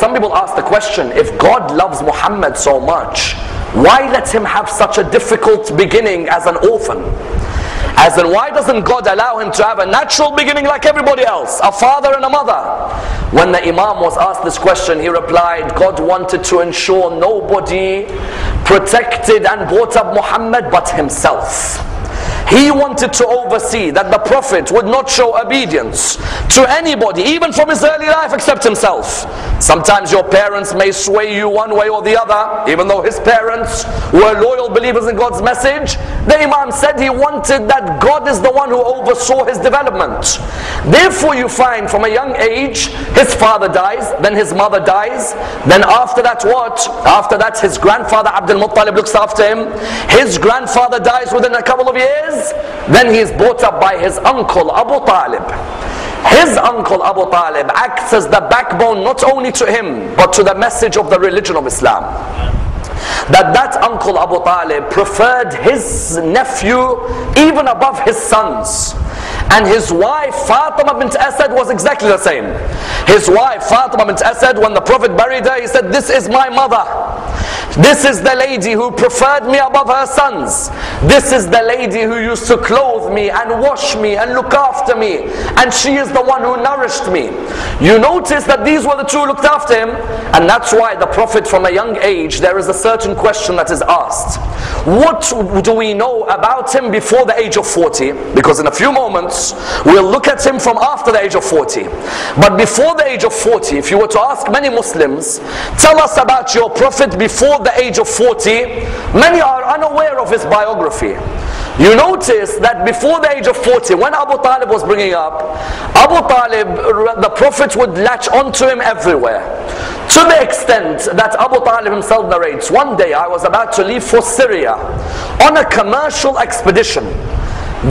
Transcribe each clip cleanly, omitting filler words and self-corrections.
some people ask the question, if God loves Muhammad so much, why let him have such a difficult beginning as an orphan? As in, why doesn't God allow him to have a natural beginning like everybody else, a father and a mother? When the Imam was asked this question, he replied, God wanted to ensure nobody protected and brought up Muhammad but himself. He wanted to oversee that the Prophet would not show obedience to anybody, even from his early life, except himself. Sometimes your parents may sway you one way or the other, even though his parents were loyal believers in God's message. The Imam said he wanted that God is the one who oversaw his development. Therefore you find from a young age, his father dies, then his mother dies, then after that what? After that his grandfather Abdul Muttalib looks after him. His grandfather dies within a couple of years. Then he is brought up by his uncle Abu Talib. His uncle Abu Talib acts as the backbone not only to him but to the message of the religion of Islam. That uncle Abu Talib preferred his nephew even above his sons. And his wife Fatima bint Asad was exactly the same. His wife Fatima bint Asad, when the Prophet buried her, he said, this is my mother. This is the lady who preferred me above her sons. This is the lady who used to clothe me and wash me and look after me. And she is the one who nourished me. You notice that these were the two who looked after him. And that's why the Prophet from a young age, there is a certain question that is asked. What do we know about him before the age of 40? Because in a few moments, we'll look at him from after the age of 40. But before the age of 40, if you were to ask many Muslims, tell us about your Prophet before the age of 40, many are unaware of his biography. You notice that before the age of 40, when Abu Talib was bringing up, Abu Talib, the Prophet would latch onto him everywhere. To the extent that Abu Talib himself narrates, one day I was about to leave for Syria on a commercial expedition.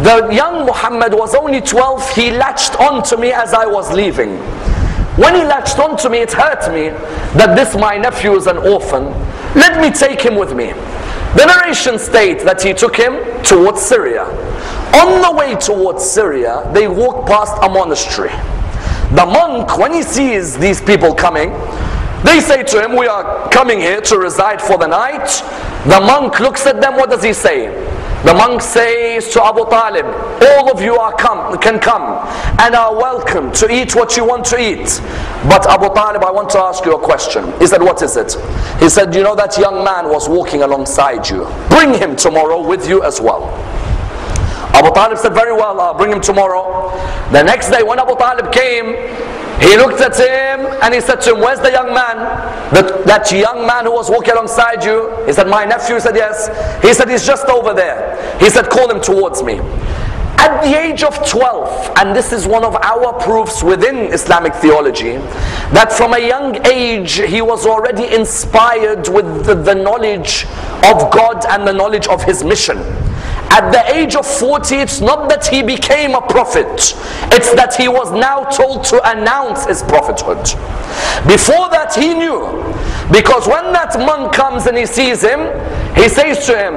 The young Muhammad was only 12, he latched onto me as I was leaving. When he latched onto me, it hurt me that this my nephew is an orphan. Let me take him with me. The narration states that he took him towards Syria. On the way towards Syria, they walked past a monastery. The monk, when he sees these people coming, they say to him, we are coming here to reside for the night. The monk looks at them, what does he say? The monk says to Abu Talib, all of you can come and are welcome to eat what you want to eat. But Abu Talib, I want to ask you a question. He said, what is it? He said, you know that young man was walking alongside you. Bring him tomorrow with you as well. Abu Talib said, very well, I'll bring him tomorrow. The next day when Abu Talib came, he looked at him and he said to him, where's the young man? That young man who was walking alongside you? He said, my nephew. He said, yes. He said, he's just over there. He said, call him towards me. At the age of 12, and this is one of our proofs within Islamic theology, that from a young age he was already inspired with the knowledge of God and the knowledge of his mission. At the age of 40, it's not that he became a prophet, it's that he was now told to announce his prophethood. Before that he knew, because when that monk comes and he sees him, he says to him,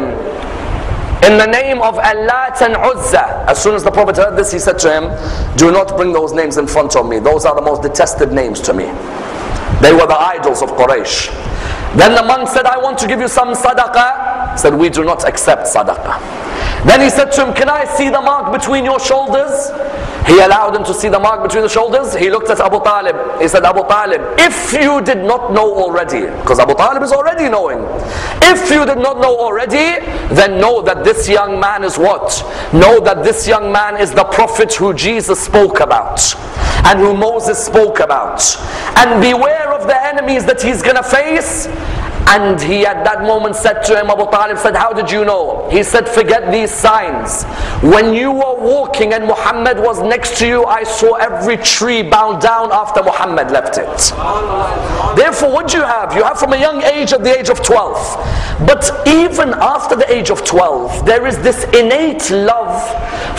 in the name of Allat and Uzza. As soon as the Prophet heard this, he said to him, do not bring those names in front of me. Those are the most detested names to me. They were the idols of Quraysh. Then the monk said, I want to give you some sadaqah. He said, we do not accept sadaqah. Then he said to him, can I see the mark between your shoulders? He allowed him to see the mark between the shoulders. He looked at Abu Talib. He said, Abu Talib, if you did not know already, because Abu Talib is already knowing. If you did not know already, then know that this young man is what? Know that this young man is the prophet who Jesus spoke about and who Moses spoke about. And beware of the enemies that he's going to face. And he at that moment said to him, Abu Talib said, how did you know? He said, forget these signs. When you were walking and Muhammad was next to you, I saw every tree bow down after Muhammad left it. Therefore, what do you have? You have from a young age at the age of 12. But even after the age of 12, there is this innate love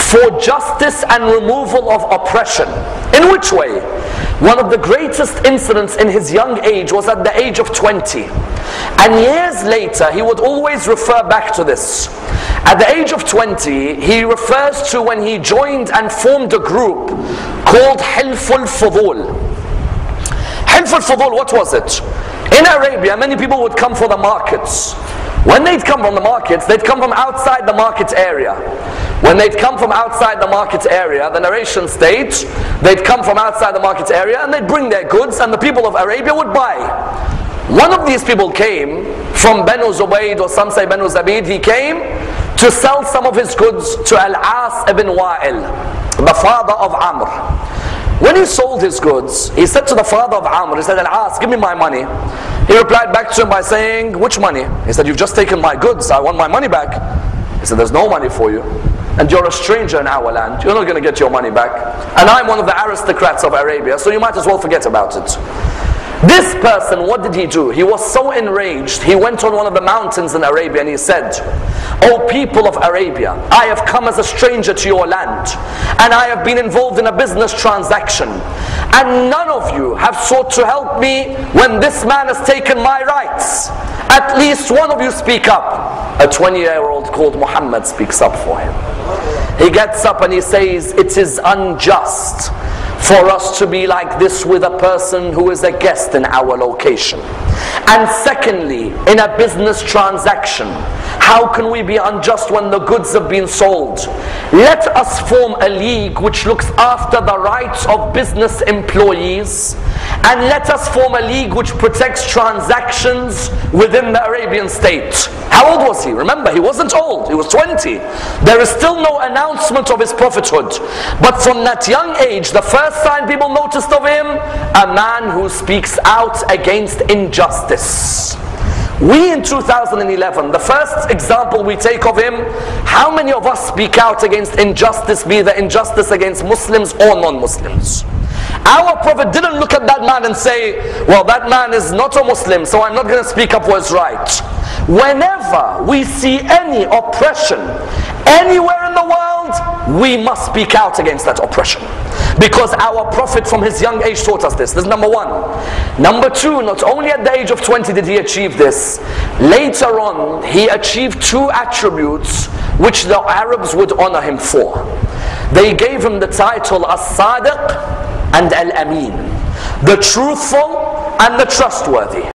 for justice and removal of oppression. In which way? One of the greatest incidents in his young age was at the age of 20. And years later, he would always refer back to this. At the age of 20, he refers to when he joined and formed a group called Hilful Fudul. Hilf al-Fudul, what was it? In Arabia, many people would come for the markets. When they'd come from the markets, they'd come from outside the market area. When they'd come from outside the market area, the narration states, they'd come from outside the market area and they'd bring their goods and the people of Arabia would buy. One of these people came from Banu Zubayd, or some say Banu Zabid. He came to sell some of his goods to Al-As ibn Wa'il, the father of Amr. When he sold his goods, he said to the father of Amr, he said, Al-As, give me my money. He replied back to him by saying, which money? He said, you've just taken my goods, I want my money back. He said, there's no money for you. And you're a stranger in our land, you're not going to get your money back. And I'm one of the aristocrats of Arabia, so you might as well forget about it. This person, what did he do? He was so enraged, he went on one of the mountains in Arabia and he said, O people of Arabia, I have come as a stranger to your land, and I have been involved in a business transaction, and none of you have sought to help me when this man has taken my rights. At least one of you speak up. A 20-year-old called Muhammad speaks up for him. He gets up and he says, it is unjust for us to be like this with a person who is a guest in our location. And secondly, in a business transaction, how can we be unjust when the goods have been sold? Let us form a league which looks after the rights of business employees, and let us form a league which protects transactions within the Arabian state. How old was he? Remember, he wasn't old, he was 20. There is still no announcement of his prophethood. But from that young age, the first sign people noticed of him, a man who speaks out against injustice. We in 2011, the first example we take of him, how many of us speak out against injustice, be the injustice against Muslims or non-Muslims? Our Prophet didn't look at that man and say, well, that man is not a Muslim, so I'm not going to speak up what's right. Whenever we see any oppression anywhere in the world, we must speak out against that oppression. Because our Prophet from his young age taught us this. This is number one. Number two, not only at the age of 20 did he achieve this, later on he achieved two attributes which the Arabs would honor him for. They gave him the title As-Sadiq and Al-Amin, the truthful and the trustworthy.